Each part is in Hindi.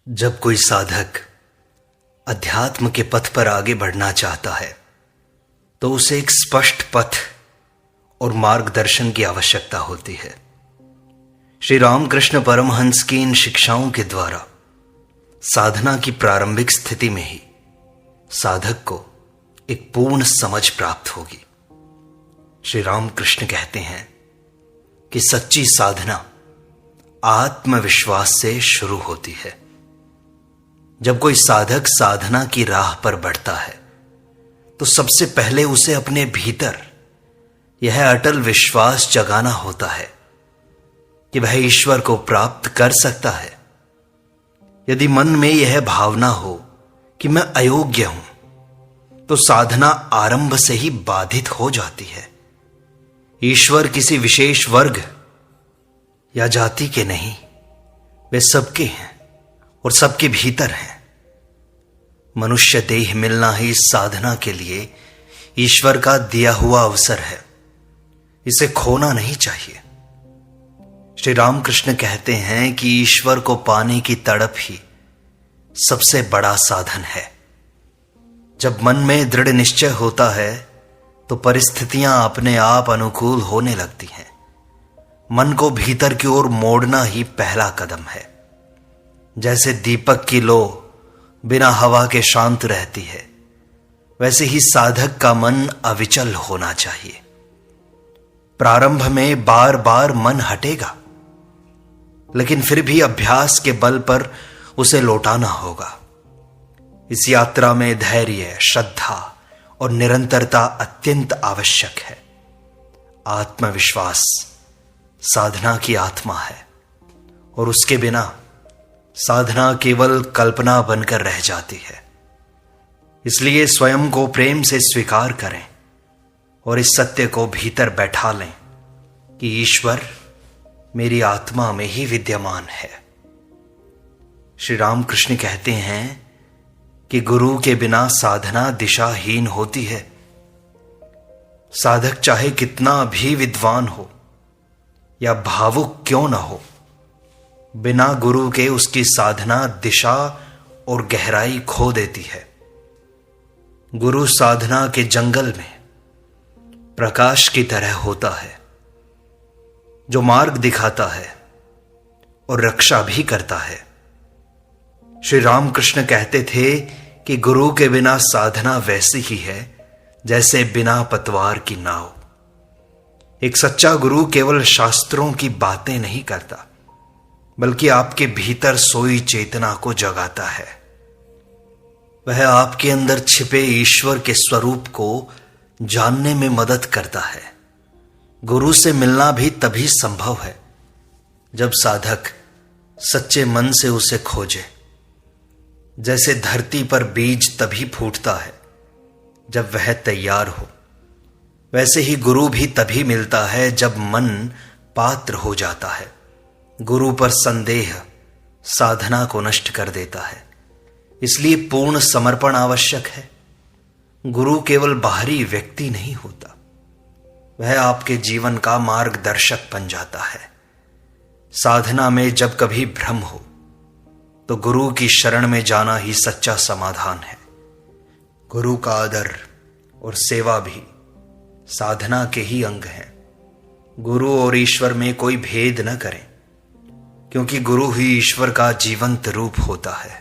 जब कोई साधक अध्यात्म के पथ पर आगे बढ़ना चाहता है तो उसे एक स्पष्ट पथ और मार्गदर्शन की आवश्यकता होती है। श्री रामकृष्ण परमहंस की इन शिक्षाओं के द्वारा साधना की प्रारंभिक स्थिति में ही साधक को एक पूर्ण समझ प्राप्त होगी। श्री रामकृष्ण कहते हैं कि सच्ची साधना आत्मविश्वास से शुरू होती है। जब कोई साधक साधना की राह पर बढ़ता है तो सबसे पहले उसे अपने भीतर यह अटल विश्वास जगाना होता है कि वह ईश्वर को प्राप्त कर सकता है। यदि मन में यह भावना हो कि मैं अयोग्य हूं तो साधना आरंभ से ही बाधित हो जाती है। ईश्वर किसी विशेष वर्ग या जाति के नहीं, वे सबके हैं और सबके भीतर हैं। मनुष्य देह मिलना ही साधना के लिए ईश्वर का दिया हुआ अवसर है, इसे खोना नहीं चाहिए। श्री रामकृष्ण कहते हैं कि ईश्वर को पाने की तड़प ही सबसे बड़ा साधन है। जब मन में दृढ़ निश्चय होता है तो परिस्थितियां अपने आप अनुकूल होने लगती हैं। मन को भीतर की ओर मोड़ना ही पहला कदम है। जैसे दीपक की लो बिना हवा के शांत रहती है, वैसे ही साधक का मन अविचल होना चाहिए। प्रारंभ में बार बार मन हटेगा, लेकिन फिर भी अभ्यास के बल पर उसे लौटाना होगा। इस यात्रा में धैर्य, श्रद्धा और निरंतरता अत्यंत आवश्यक है। आत्मविश्वास साधना की आत्मा है और उसके बिना साधना केवल कल्पना बनकर रह जाती है। इसलिए स्वयं को प्रेम से स्वीकार करें और इस सत्य को भीतर बैठा लें कि ईश्वर मेरी आत्मा में ही विद्यमान है। श्री रामकृष्ण कहते हैं कि गुरु के बिना साधना दिशाहीन होती है। साधक चाहे कितना भी विद्वान हो या भावुक क्यों न हो, बिना गुरु के उसकी साधना दिशा और गहराई खो देती है। गुरु साधना के जंगल में प्रकाश की तरह होता है, जो मार्ग दिखाता है और रक्षा भी करता है। श्री रामकृष्ण कहते थे कि गुरु के बिना साधना वैसी ही है जैसे बिना पतवार की नाव। एक सच्चा गुरु केवल शास्त्रों की बातें नहीं करता, बल्कि आपके भीतर सोई चेतना को जगाता है। वह आपके अंदर छिपे ईश्वर के स्वरूप को जानने में मदद करता है। गुरु से मिलना भी तभी संभव है जब साधक सच्चे मन से उसे खोजे। जैसे धरती पर बीज तभी फूटता है जब वह तैयार हो, वैसे ही गुरु भी तभी मिलता है जब मन पात्र हो जाता है। गुरु पर संदेह साधना को नष्ट कर देता है, इसलिए पूर्ण समर्पण आवश्यक है। गुरु केवल बाहरी व्यक्ति नहीं होता, वह आपके जीवन का मार्गदर्शक बन जाता है। साधना में जब कभी भ्रम हो तो गुरु की शरण में जाना ही सच्चा समाधान है। गुरु का आदर और सेवा भी साधना के ही अंग हैं। गुरु और ईश्वर में कोई भेद न करें, क्योंकि गुरु ही ईश्वर का जीवंत रूप होता है।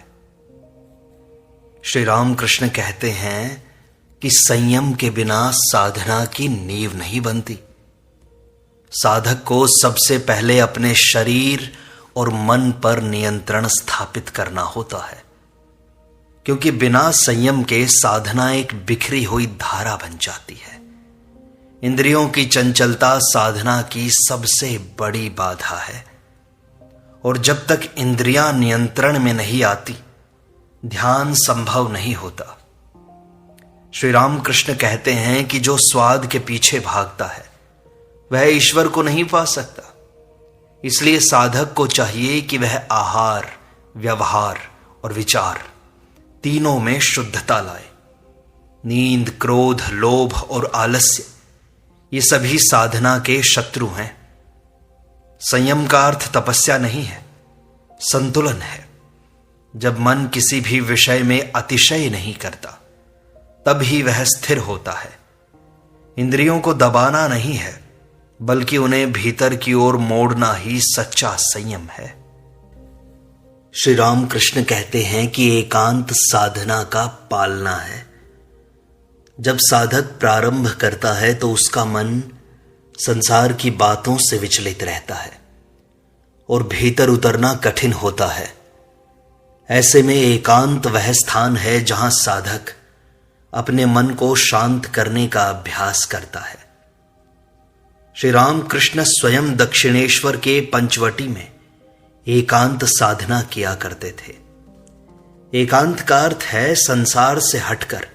श्री रामकृष्ण कहते हैं कि संयम के बिना साधना की नींव नहीं बनती। साधक को सबसे पहले अपने शरीर और मन पर नियंत्रण स्थापित करना होता है, क्योंकि बिना संयम के साधना एक बिखरी हुई धारा बन जाती है। इंद्रियों की चंचलता साधना की सबसे बड़ी बाधा है, और जब तक इंद्रियां नियंत्रण में नहीं आती, ध्यान संभव नहीं होता। श्री रामकृष्ण कहते हैं कि जो स्वाद के पीछे भागता है वह ईश्वर को नहीं पा सकता। इसलिए साधक को चाहिए कि वह आहार, व्यवहार और विचार तीनों में शुद्धता लाए। नींद, क्रोध, लोभ और आलस्य ये सभी साधना के शत्रु हैं। संयम का अर्थ तपस्या नहीं है, संतुलन है। जब मन किसी भी विषय में अतिशय नहीं करता तब ही वह स्थिर होता है। इंद्रियों को दबाना नहीं है, बल्कि उन्हें भीतर की ओर मोड़ना ही सच्चा संयम है। श्री राम कृष्ण कहते हैं कि एकांत साधना का पालना है। जब साधक प्रारंभ करता है तो उसका मन संसार की बातों से विचलित रहता है और भीतर उतरना कठिन होता है। ऐसे में एकांत वह स्थान है जहां साधक अपने मन को शांत करने का अभ्यास करता है। श्री राम कृष्ण स्वयं दक्षिणेश्वर के पंचवटी में एकांत साधना किया करते थे। एकांत का अर्थ है संसार से हटकर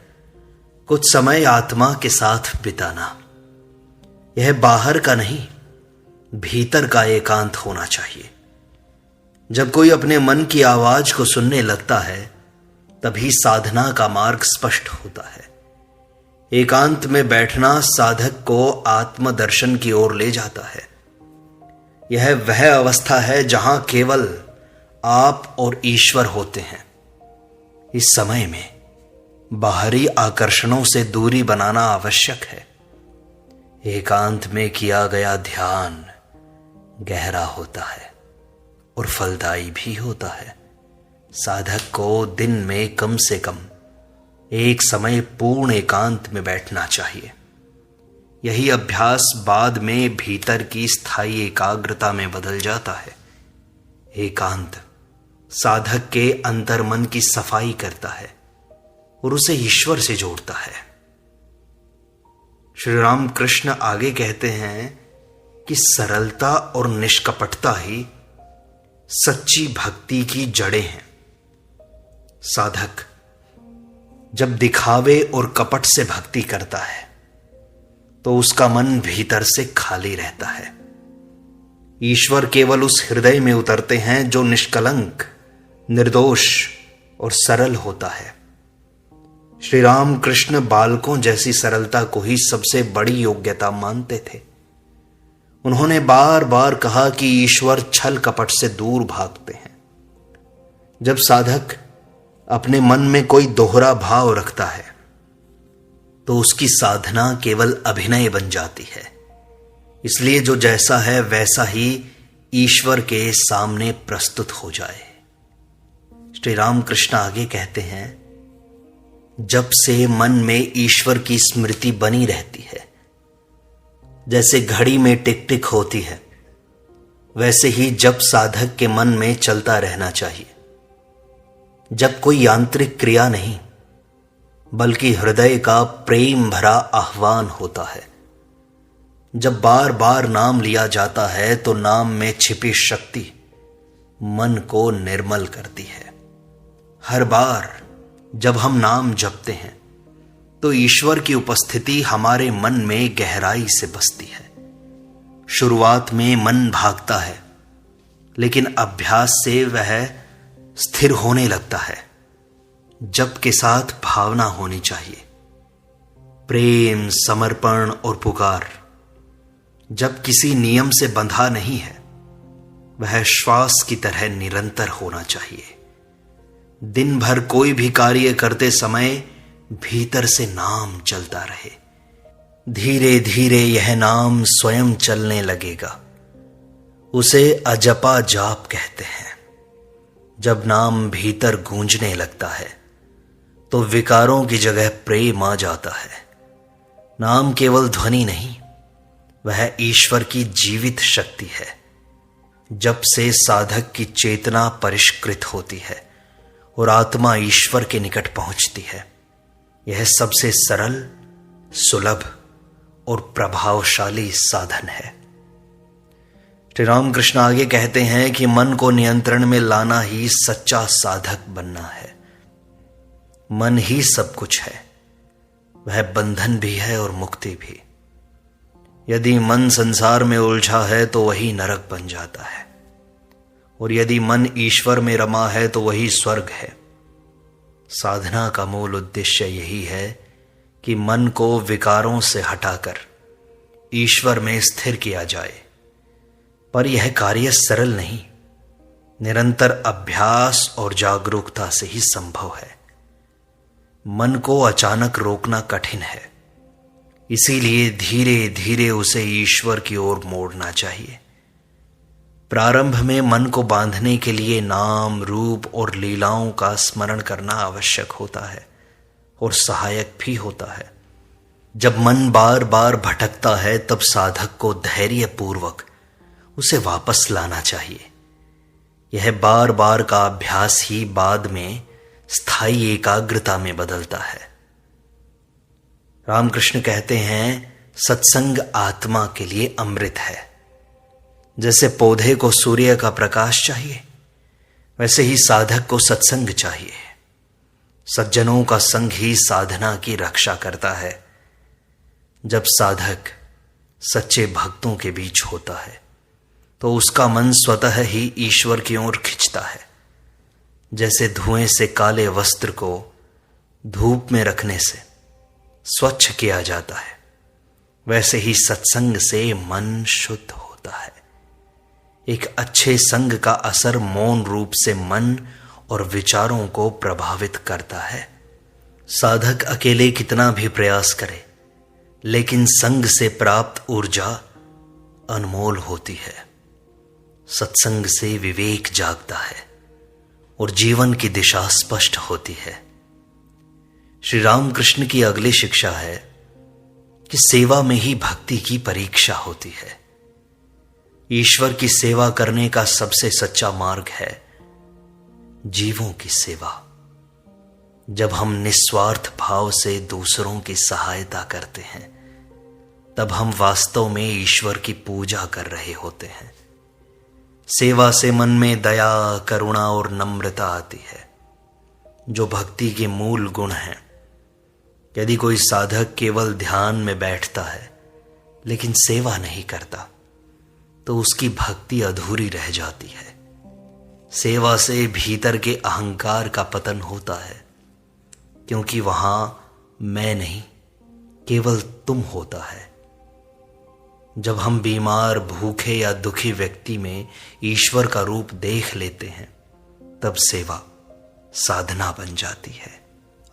कुछ समय आत्मा के साथ बिताना। यह बाहर का नहीं, भीतर का एकांत होना चाहिए। जब कोई अपने मन की आवाज को सुनने लगता है तभी साधना का मार्ग स्पष्ट होता है। एकांत में बैठना साधक को आत्मदर्शन की ओर ले जाता है। यह वह अवस्था है जहां केवल आप और ईश्वर होते हैं। इस समय में बाहरी आकर्षणों से दूरी बनाना आवश्यक है। एकांत में किया गया ध्यान गहरा होता है और फलदायी भी होता है। साधक को दिन में कम से कम एक समय पूर्ण एकांत में बैठना चाहिए। यही अभ्यास बाद में भीतर की स्थायी एकाग्रता में बदल जाता है। एकांत साधक के अंतर्मन की सफाई करता है और उसे ईश्वर से जोड़ता है। श्री राम कृष्ण आगे कहते हैं कि सरलता और निष्कपटता ही सच्ची भक्ति की जड़ें हैं। साधक जब दिखावे और कपट से भक्ति करता है तो उसका मन भीतर से खाली रहता है। ईश्वर केवल उस हृदय में उतरते हैं जो निष्कलंक, निर्दोष और सरल होता है। श्री राम कृष्ण बालकों जैसी सरलता को ही सबसे बड़ी योग्यता मानते थे। उन्होंने बार बार कहा कि ईश्वर छल कपट से दूर भागते हैं। जब साधक अपने मन में कोई दोहरा भाव रखता है तो उसकी साधना केवल अभिनय बन जाती है। इसलिए जो जैसा है वैसा ही ईश्वर के सामने प्रस्तुत हो जाए। श्री राम कृष्ण आगे कहते हैं, जब से मन में ईश्वर की स्मृति बनी रहती है, जैसे घड़ी में टिक टिक होती है, वैसे ही जब साधक के मन में चलता रहना चाहिए। जब कोई यांत्रिक क्रिया नहीं बल्कि हृदय का प्रेम भरा आह्वान होता है। जब बार बार नाम लिया जाता है तो नाम में छिपी शक्ति मन को निर्मल करती है। हर बार जब हम नाम जपते हैं तो ईश्वर की उपस्थिति हमारे मन में गहराई से बसती है। शुरुआत में मन भागता है, लेकिन अभ्यास से वह स्थिर होने लगता है। जप के साथ भावना होनी चाहिए, प्रेम, समर्पण और पुकार। जब किसी नियम से बंधा नहीं है, वह श्वास की तरह निरंतर होना चाहिए। दिन भर कोई भी कार्य करते समय भीतर से नाम चलता रहे। धीरे धीरे यह नाम स्वयं चलने लगेगा। उसे अजपा जाप कहते हैं। जब नाम भीतर गूंजने लगता है तो विकारों की जगह प्रेम आ जाता है। नाम केवल ध्वनि नहीं, वह ईश्वर की जीवित शक्ति है। जब से साधक की चेतना परिष्कृत होती है और आत्मा ईश्वर के निकट पहुंचती है। यह सबसे सरल, सुलभ और प्रभावशाली साधन है। श्री रामकृष्ण आगे कहते हैं कि मन को नियंत्रण में लाना ही सच्चा साधक बनना है। मन ही सब कुछ है, वह बंधन भी है और मुक्ति भी। यदि मन संसार में उलझा है तो वही नरक बन जाता है, और यदि मन ईश्वर में रमा है तो वही स्वर्ग है। साधना का मूल उद्देश्य यही है कि मन को विकारों से हटाकर ईश्वर में स्थिर किया जाए। पर यह कार्य सरल नहीं। निरंतर अभ्यास और जागरूकता से ही संभव है। मन को अचानक रोकना कठिन है, इसीलिए धीरे धीरे उसे ईश्वर की ओर मोड़ना चाहिए। प्रारंभ में मन को बांधने के लिए नाम, रूप और लीलाओं का स्मरण करना आवश्यक होता है और सहायक भी होता है। जब मन बार बार भटकता है तब साधक को धैर्य पूर्वक उसे वापस लाना चाहिए। यह बार बार का अभ्यास ही बाद में स्थायी एकाग्रता में बदलता है। रामकृष्ण कहते हैं, सत्संग आत्मा के लिए अमृत है। जैसे पौधे को सूर्य का प्रकाश चाहिए, वैसे ही साधक को सत्संग चाहिए। सज्जनों का संग ही साधना की रक्षा करता है। जब साधक सच्चे भक्तों के बीच होता है तो उसका मन स्वतः ही ईश्वर की ओर खिंचता है। जैसे धुएं से काले वस्त्र को धूप में रखने से स्वच्छ किया जाता है, वैसे ही सत्संग से मन शुद्ध होता है। एक अच्छे संग का असर मौन रूप से मन और विचारों को प्रभावित करता है। साधक अकेले कितना भी प्रयास करे, लेकिन संग से प्राप्त ऊर्जा अनमोल होती है। सत्संग से विवेक जागता है और जीवन की दिशा स्पष्ट होती है। श्री रामकृष्ण की अगली शिक्षा है कि सेवा में ही भक्ति की परीक्षा होती है। ईश्वर की सेवा करने का सबसे सच्चा मार्ग है जीवों की सेवा। जब हम निस्वार्थ भाव से दूसरों की सहायता करते हैं, तब हम वास्तव में ईश्वर की पूजा कर रहे होते हैं। सेवा से मन में दया, करुणा और नम्रता आती है, जो भक्ति के मूल गुण हैं। यदि कोई साधक केवल ध्यान में बैठता है लेकिन सेवा नहीं करता, तो उसकी भक्ति अधूरी रह जाती है। सेवा से भीतर के अहंकार का पतन होता है, क्योंकि वहां मैं नहीं, केवल तुम होता है। जब हम बीमार, भूखे या दुखी व्यक्ति में ईश्वर का रूप देख लेते हैं, तब सेवा साधना बन जाती है।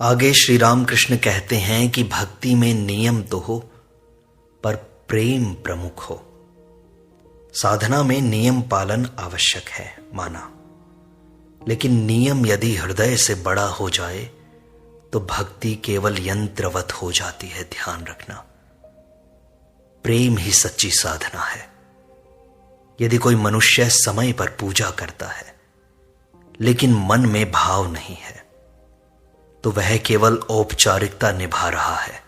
आगे श्री रामकृष्ण कहते हैं कि भक्ति में नियम तो हो, पर प्रेम प्रमुख हो। साधना में नियम पालन आवश्यक है, माना, लेकिन नियम यदि हृदय से बड़ा हो जाए तो भक्ति केवल यंत्रवत हो जाती है। ध्यान रखना, प्रेम ही सच्ची साधना है। यदि कोई मनुष्य समय पर पूजा करता है लेकिन मन में भाव नहीं है, तो वह केवल औपचारिकता निभा रहा है।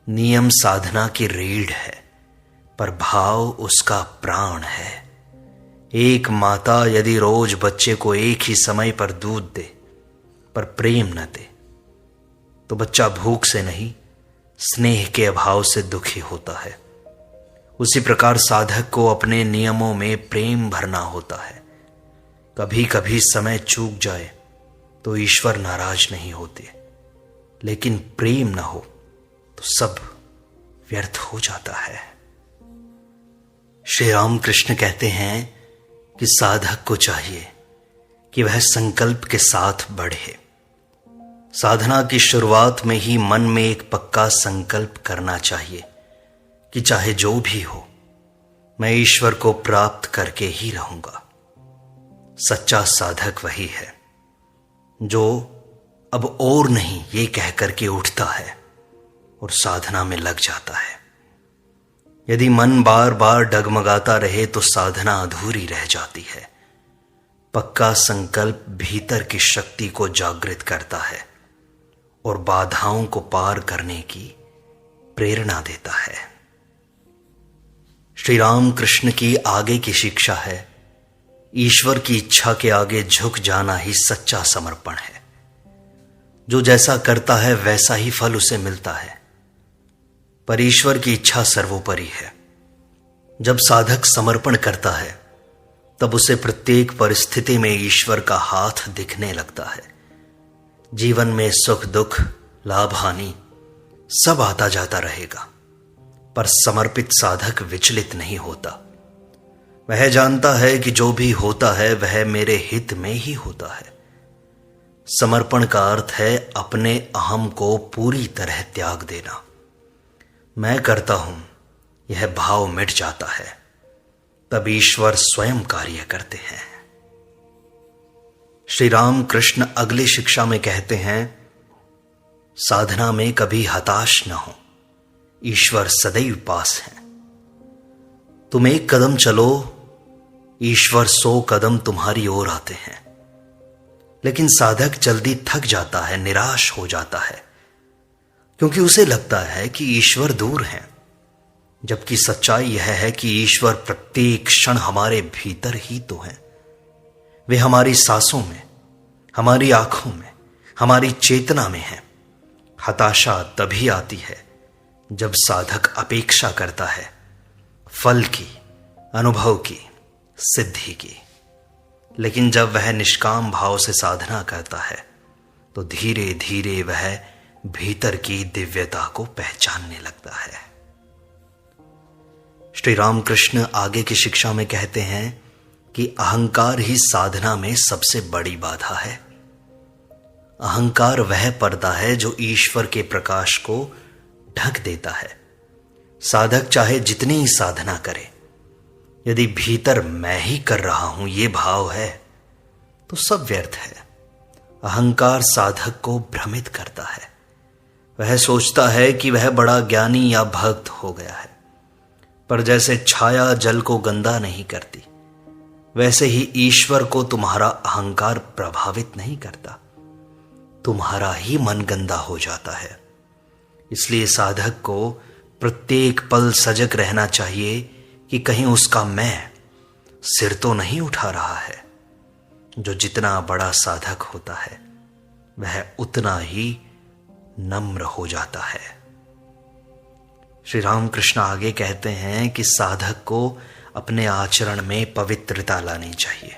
नियम साधना की रीढ़ है, पर भाव उसका प्राण है। एक माता यदि रोज बच्चे को एक ही समय पर दूध दे, पर प्रेम न दे, तो बच्चा भूख से नहीं, स्नेह के अभाव से दुखी होता है। उसी प्रकार साधक को अपने नियमों में प्रेम भरना होता है। कभी कभी समय चूक जाए तो ईश्वर नाराज नहीं होते, लेकिन प्रेम न हो तो सब व्यर्थ हो जाता है। श्री रामकृष्ण कहते हैं कि साधक को चाहिए कि वह संकल्प के साथ बढ़े। साधना की शुरुआत में ही मन में एक पक्का संकल्प करना चाहिए कि चाहे जो भी हो, मैं ईश्वर को प्राप्त करके ही रहूंगा। सच्चा साधक वही है जो अब और नहीं ये कह करके उठता है और साधना में लग जाता है। यदि मन बार बार डगमगाता रहे तो साधना अधूरी रह जाती है। पक्का संकल्प भीतर की शक्ति को जागृत करता है और बाधाओं को पार करने की प्रेरणा देता है। श्री रामकृष्ण की आगे की शिक्षा है, ईश्वर की इच्छा के आगे झुक जाना ही सच्चा समर्पण है। जो जैसा करता है वैसा ही फल उसे मिलता है, पर ईश्वर की इच्छा सर्वोपरि है। जब साधक समर्पण करता है तब उसे प्रत्येक परिस्थिति में ईश्वर का हाथ दिखने लगता है। जीवन में सुख दुख, लाभ हानि सब आता जाता रहेगा, पर समर्पित साधक विचलित नहीं होता। वह जानता है कि जो भी होता है वह मेरे हित में ही होता है। समर्पण का अर्थ है अपने अहम को पूरी तरह त्याग देना। मैं करता हूं, यह भाव मिट जाता है, तब ईश्वर स्वयं कार्य करते हैं। श्री राम कृष्ण अगली शिक्षा में कहते हैं, साधना में कभी हताश न हो, ईश्वर सदैव पास है। तुम एक कदम चलो, ईश्वर 100 कदम तुम्हारी ओर आते हैं। लेकिन साधक जल्दी थक जाता है, निराश हो जाता है, क्योंकि उसे लगता है कि ईश्वर दूर हैं, जबकि सच्चाई यह है कि ईश्वर प्रत्येक क्षण हमारे भीतर ही तो हैं। वे हमारी सांसों में, हमारी आंखों में, हमारी चेतना में हैं। हताशा तभी आती है जब साधक अपेक्षा करता है फल की, अनुभव की, सिद्धि की। लेकिन जब वह निष्काम भाव से साधना करता है तो धीरे धीरे वह भीतर की दिव्यता को पहचानने लगता है। श्री रामकृष्ण आगे की शिक्षा में कहते हैं कि अहंकार ही साधना में सबसे बड़ी बाधा है। अहंकार वह पर्दा है जो ईश्वर के प्रकाश को ढक देता है। साधक चाहे जितनी ही साधना करे, यदि भीतर मैं ही कर रहा हूं ये भाव है तो सब व्यर्थ है। अहंकार साधक को भ्रमित करता है। वह सोचता है कि वह बड़ा ज्ञानी या भक्त हो गया है, पर जैसे छाया जल को गंदा नहीं करती, वैसे ही ईश्वर को तुम्हारा अहंकार प्रभावित नहीं करता। तुम्हारा ही मन गंदा हो जाता है। इसलिए साधक को प्रत्येक पल सजग रहना चाहिए कि कहीं उसका मैं सिर तो नहीं उठा रहा है। जो जितना बड़ा साधक होता है वह उतना ही नम्र हो जाता है। श्री रामकृष्ण आगे कहते हैं कि साधक को अपने आचरण में पवित्रता लानी चाहिए।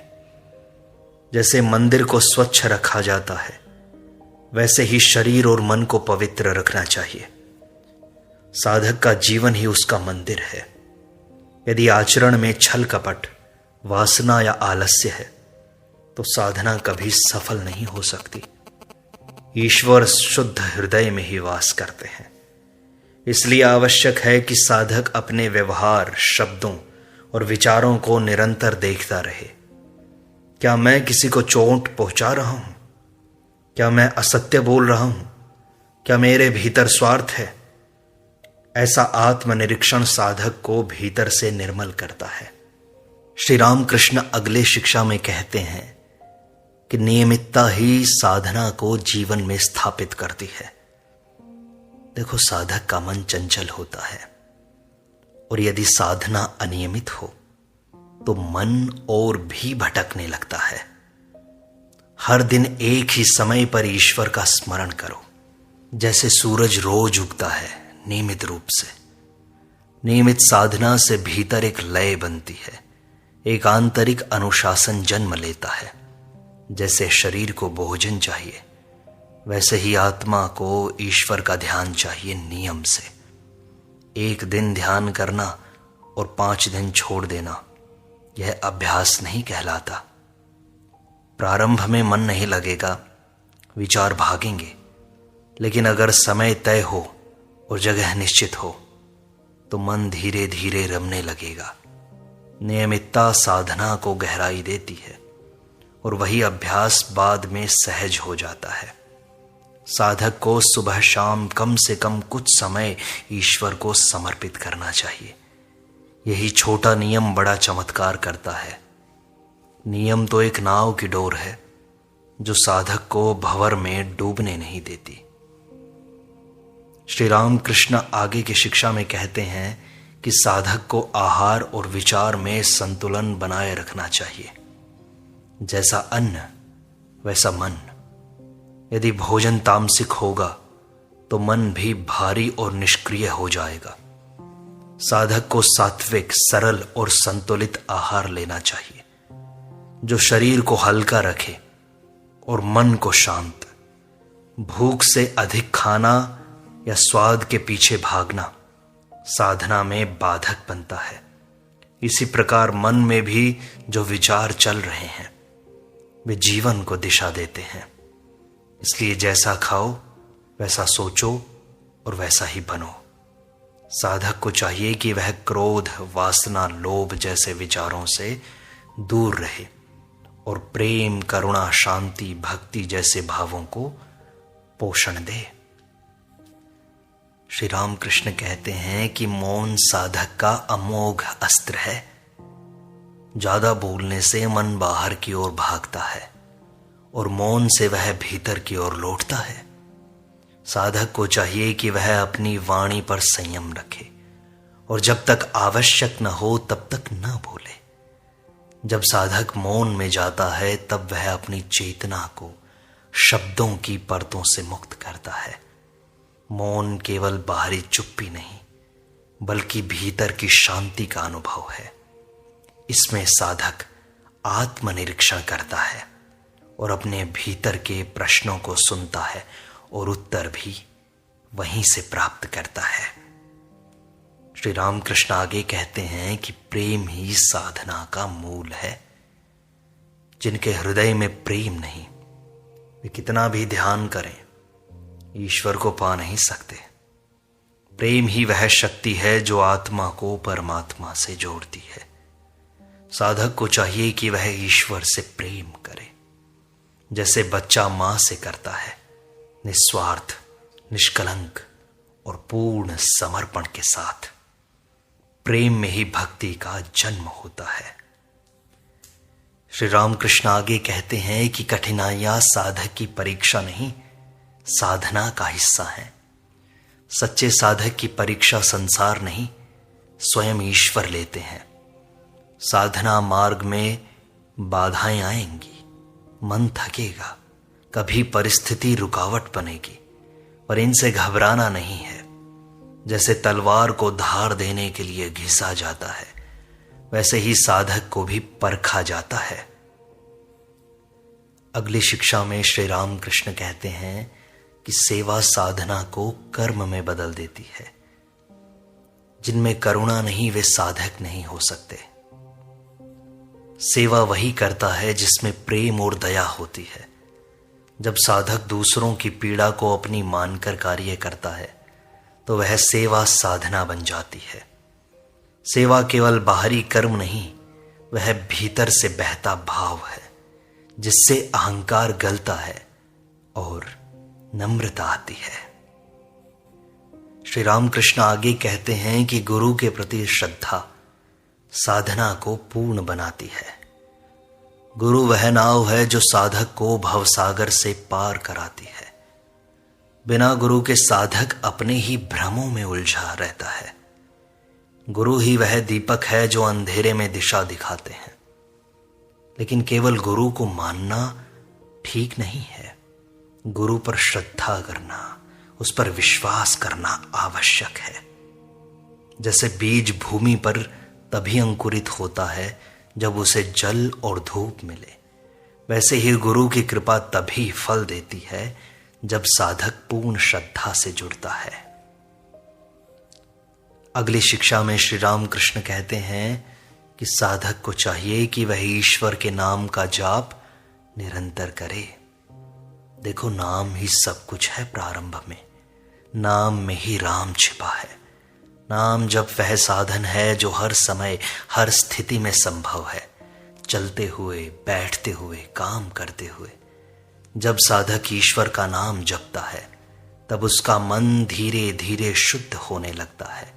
जैसे मंदिर को स्वच्छ रखा जाता है, वैसे ही शरीर और मन को पवित्र रखना चाहिए। साधक का जीवन ही उसका मंदिर है। यदि आचरण में छल कपट, वासना या आलस्य है तो साधना कभी सफल नहीं हो सकती। ईश्वर शुद्ध हृदय में ही वास करते हैं। इसलिए आवश्यक है कि साधक अपने व्यवहार, शब्दों और विचारों को निरंतर देखता रहे। क्या मैं किसी को चोट पहुंचा रहा हूं? क्या मैं असत्य बोल रहा हूं? क्या मेरे भीतर स्वार्थ है? ऐसा आत्मनिरीक्षण साधक को भीतर से निर्मल करता है। श्री रामकृष्ण अगले शिक्षा में कहते हैं कि नियमितता ही साधना को जीवन में स्थापित करती है। देखो, साधक का मन चंचल होता है और यदि साधना अनियमित हो तो मन और भी भटकने लगता है। हर दिन एक ही समय पर ईश्वर का स्मरण करो। जैसे सूरज रोज उगता है नियमित रूप से। नियमित साधना से भीतर एक लय बनती है, एक आंतरिक अनुशासन जन्म लेता है। जैसे शरीर को भोजन चाहिए, वैसे ही आत्मा को ईश्वर का ध्यान चाहिए नियम से। एक दिन ध्यान करना और 5 दिन छोड़ देना यह अभ्यास नहीं कहलाता। प्रारंभ में मन नहीं लगेगा, विचार भागेंगे, लेकिन अगर समय तय हो और जगह निश्चित हो तो मन धीरे धीरे रमने लगेगा। नियमितता साधना को गहराई देती है और वही अभ्यास बाद में सहज हो जाता है। साधक को सुबह शाम कम से कम कुछ समय ईश्वर को समर्पित करना चाहिए। यही छोटा नियम बड़ा चमत्कार करता है। नियम तो एक नाव की डोर है जो साधक को भंवर में डूबने नहीं देती। श्री रामकृष्ण आगे की शिक्षा में कहते हैं कि साधक को आहार और विचार में संतुलन बनाए रखना चाहिए। जैसा अन्न वैसा मन। यदि भोजन तामसिक होगा तो मन भी भारी और निष्क्रिय हो जाएगा। साधक को सात्विक, सरल और संतुलित आहार लेना चाहिए जो शरीर को हल्का रखे और मन को शांत। भूख से अधिक खाना या स्वाद के पीछे भागना साधना में बाधक बनता है। इसी प्रकार मन में भी जो विचार चल रहे हैं वे जीवन को दिशा देते हैं। इसलिए जैसा खाओ वैसा सोचो और वैसा ही बनो। साधक को चाहिए कि वह क्रोध, वासना, लोभ जैसे विचारों से दूर रहे और प्रेम, करुणा, शांति, भक्ति जैसे भावों को पोषण दे। श्री रामकृष्ण कहते हैं कि मौन साधक का अमोघ अस्त्र है। ज्यादा बोलने से मन बाहर की ओर भागता है और मौन से वह भीतर की ओर लौटता है। साधक को चाहिए कि वह अपनी वाणी पर संयम रखे और जब तक आवश्यक न हो तब तक न बोले। जब साधक मौन में जाता है तब वह अपनी चेतना को शब्दों की परतों से मुक्त करता है। मौन केवल बाहरी चुप्पी नहीं बल्कि भीतर की शांति का अनुभव है। इसमें साधक आत्मनिरीक्षण करता है और अपने भीतर के प्रश्नों को सुनता है और उत्तर भी वहीं से प्राप्त करता है। श्री रामकृष्ण आगे कहते हैं कि प्रेम ही साधना का मूल है। जिनके हृदय में प्रेम नहीं वे कितना भी ध्यान करें ईश्वर को पा नहीं सकते। प्रेम ही वह शक्ति है जो आत्मा को परमात्मा से जोड़ती है। साधक को चाहिए कि वह ईश्वर से प्रेम करे जैसे बच्चा मां से करता है, निस्वार्थ, निष्कलंक और पूर्ण समर्पण के साथ। प्रेम में ही भक्ति का जन्म होता है। श्री रामकृष्ण आगे कहते हैं कि कठिनाइयां साधक की परीक्षा नहीं साधना का हिस्सा है। सच्चे साधक की परीक्षा संसार नहीं स्वयं ईश्वर लेते हैं। साधना मार्ग में बाधाएं आएंगी, मन थकेगा, कभी परिस्थिति रुकावट बनेगी, पर इनसे घबराना नहीं है। जैसे तलवार को धार देने के लिए घिसा जाता है वैसे ही साधक को भी परखा जाता है। अगली शिक्षा में श्री रामकृष्ण कहते हैं कि सेवा साधना को कर्म में बदल देती है। जिनमें करुणा नहीं वे साधक नहीं हो सकते। सेवा वही करता है जिसमें प्रेम और दया होती है। जब साधक दूसरों की पीड़ा को अपनी मानकर कार्य करता है तो वह सेवा साधना बन जाती है। सेवा केवल बाहरी कर्म नहीं वह भीतर से बहता भाव है जिससे अहंकार गलता है और नम्रता आती है। श्री रामकृष्ण आगे कहते हैं कि गुरु के प्रति श्रद्धा साधना को पूर्ण बनाती है। गुरु वह नाव है जो साधक को भवसागर से पार कराती है। बिना गुरु के साधक अपने ही भ्रमों में उलझा रहता है। गुरु ही वह दीपक है जो अंधेरे में दिशा दिखाते हैं। लेकिन केवल गुरु को मानना ठीक नहीं है। गुरु पर श्रद्धा करना, उस पर विश्वास करना आवश्यक है। जैसे बीज भूमि पर तभी अंकुरित होता है जब उसे जल और धूप मिले, वैसे ही गुरु की कृपा तभी फल देती है जब साधक पूर्ण श्रद्धा से जुड़ता है। अगली शिक्षा में श्री रामकृष्ण कहते हैं कि साधक को चाहिए कि वह ईश्वर के नाम का जाप निरंतर करे। देखो, नाम ही सब कुछ है। प्रारंभ में नाम में ही राम छिपा है। नाम जब वह साधन है जो हर समय हर स्थिति में संभव है, चलते हुए, बैठते हुए, काम करते हुए। जब साधक ईश्वर का नाम जपता है तब उसका मन धीरे धीरे शुद्ध होने लगता है।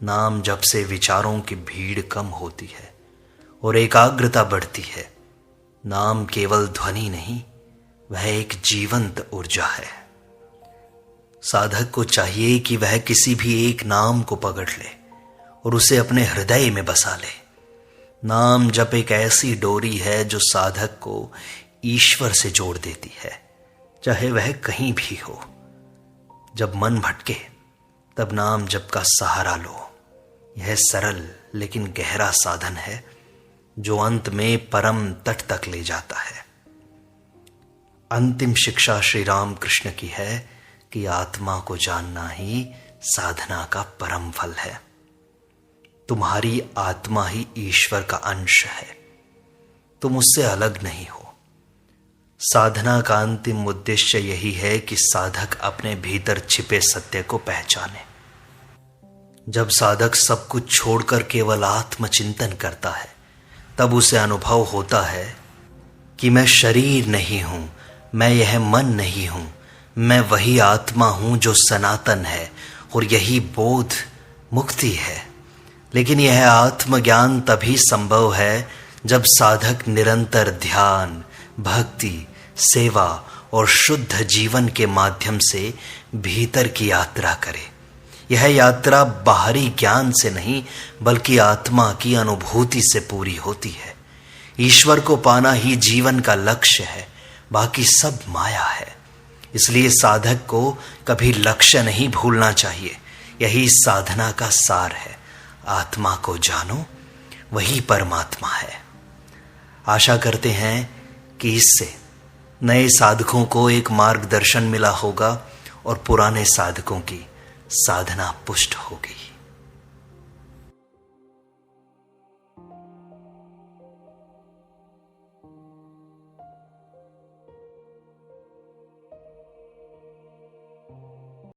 नाम जप से विचारों की भीड़ कम होती है और एकाग्रता बढ़ती है। नाम केवल ध्वनि नहीं, वह एक जीवंत ऊर्जा है। साधक को चाहिए कि वह किसी भी एक नाम को पकड़ ले और उसे अपने हृदय में बसा ले। नाम जप एक ऐसी डोरी है जो साधक को ईश्वर से जोड़ देती है, चाहे वह कहीं भी हो। जब मन भटके तब नाम जप का सहारा लो। यह सरल लेकिन गहरा साधन है जो अंत में परम तट तक ले जाता है। अंतिम शिक्षा श्री रामकृष्ण की है कि आत्मा को जानना ही साधना का परम फल है। तुम्हारी आत्मा ही ईश्वर का अंश है, तुम उससे अलग नहीं हो। साधना का अंतिम उद्देश्य यही है कि साधक अपने भीतर छिपे सत्य को पहचाने। जब साधक सब कुछ छोड़कर केवल आत्मचिंतन करता है, तब उसे अनुभव होता है कि मैं शरीर नहीं हूं, मैं यह मन नहीं हूं, मैं वही आत्मा हूं जो सनातन है, और यही बोध मुक्ति है। लेकिन यह आत्मज्ञान तभी संभव है जब साधक निरंतर ध्यान, भक्ति, सेवा और शुद्ध जीवन के माध्यम से भीतर की यात्रा करे। यह यात्रा बाहरी ज्ञान से नहीं, बल्कि आत्मा की अनुभूति से पूरी होती है। ईश्वर को पाना ही जीवन का लक्ष्य है, बाकी सब माया है। इसलिए साधक को कभी लक्ष्य नहीं भूलना चाहिए। यही साधना का सार है। आत्मा को जानो, वही परमात्मा है। आशा करते हैं कि इससे नए साधकों को एक मार्गदर्शन मिला होगा और पुराने साधकों की साधना पुष्ट होगी।